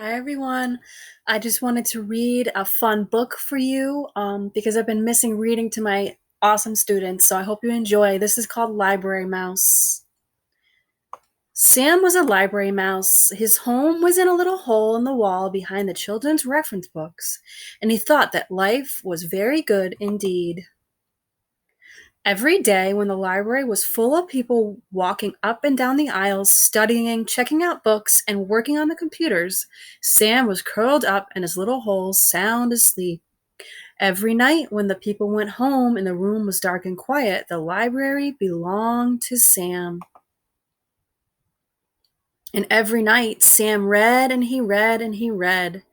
Hi everyone. I just wanted to read a fun book for you because I've been missing reading to my awesome students, so I hope you enjoy. This is called Library Mouse. Sam was a library mouse. His home was in a little hole in the wall behind the children's reference books, and he thought that life was very good indeed. Every day, when the library was full of people walking up and down the aisles, studying, checking out books, and working on the computers, Sam was curled up in his little hole, sound asleep. Every night, when the people went home and the room was dark and quiet, the library belonged to Sam. And every night, Sam read and he read and he read.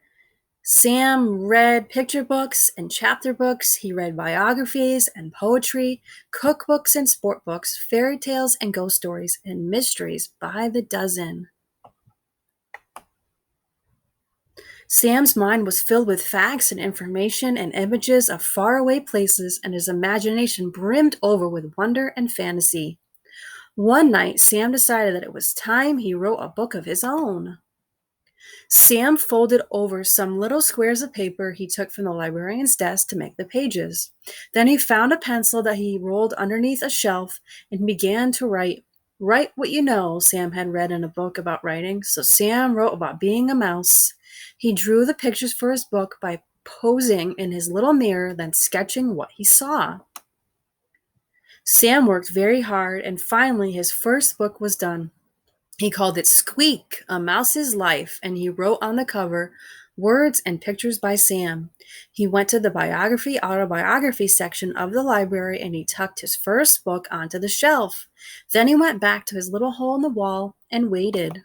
Sam read picture books and chapter books. He read biographies and poetry, cookbooks and sport books, fairy tales and ghost stories, and mysteries by the dozen. Sam's mind was filled with facts and information and images of faraway places, and his imagination brimmed over with wonder and fantasy. One night, Sam decided that it was time he wrote a book of his own. Sam folded over some little squares of paper he took from the librarian's desk to make the pages. Then he found a pencil that he rolled underneath a shelf and began to write. Write what you know, Sam had read in a book about writing, so Sam wrote about being a mouse. He drew the pictures for his book by posing in his little mirror, then sketching what he saw. Sam worked very hard, and finally his first book was done. He called it Squeak, A Mouse's Life, and he wrote on the cover, Words and Pictures by Sam. He went to the autobiography section of the library and he tucked his first book onto the shelf. Then he went back to his little hole in the wall and waited.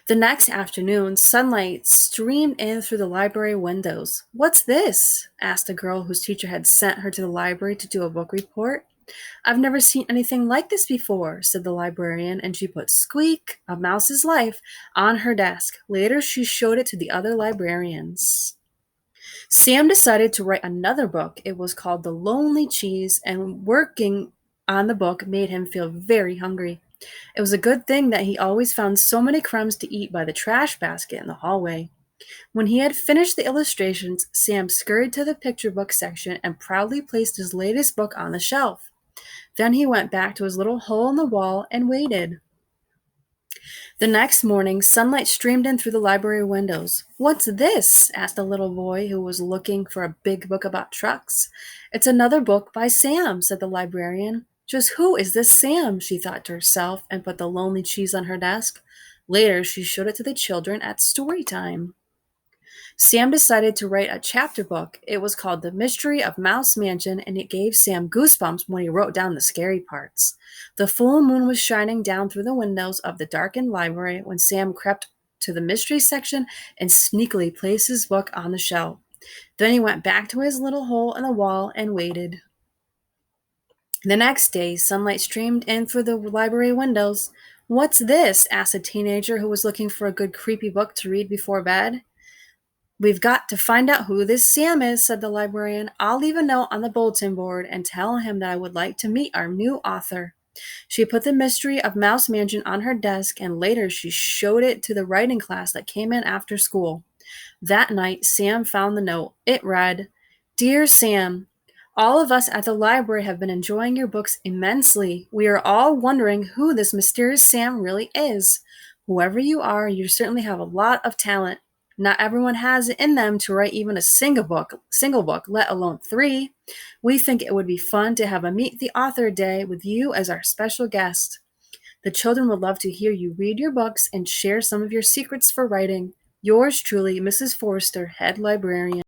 The next afternoon, sunlight streamed in through the library windows. What's this? Asked a girl whose teacher had sent her to the library to do a book report. I've never seen anything like this before, said the librarian, and she put Squeak, A Mouse's Life, on her desk. Later, she showed it to the other librarians. Sam decided to write another book. It was called The Lonely Cheese, and working on the book made him feel very hungry. It was a good thing that he always found so many crumbs to eat by the trash basket in the hallway. When he had finished the illustrations, Sam scurried to the picture book section and proudly placed his latest book on the shelf. Then he went back to his little hole in the wall and waited. The next morning, sunlight streamed in through the library windows. What's this? Asked a little boy who was looking for a big book about trucks. It's another book by Sam, said the librarian. Just who is this Sam? She thought to herself and put the lonely cheese on her desk. Later, she showed it to the children at story time. Sam decided to write a chapter book. It was called The Mystery of Mouse Mansion, and it gave Sam goosebumps when he wrote down the scary parts. The full moon was shining down through the windows of the darkened library when Sam crept to the mystery section and sneakily placed his book on the shelf. Then he went back to his little hole in the wall and waited. The next day, sunlight streamed in through the library windows. What's this? Asked a teenager who was looking for a good creepy book to read before bed. We've got to find out who this Sam is, said the librarian. I'll leave a note on the bulletin board and tell him that I would like to meet our new author. She put the mystery of Mouse Mansion on her desk, and later she showed it to the writing class that came in after school. That night, Sam found the note. It read, Dear Sam, all of us at the library have been enjoying your books immensely. We are all wondering who this mysterious Sam really is. Whoever you are, you certainly have a lot of talent. Not everyone has it in them to write even a single book, let alone 3. We think it would be fun to have a Meet the Author Day with you as our special guest. The children would love to hear you read your books and share some of your secrets for writing. Yours truly, Mrs. Forrester, Head Librarian.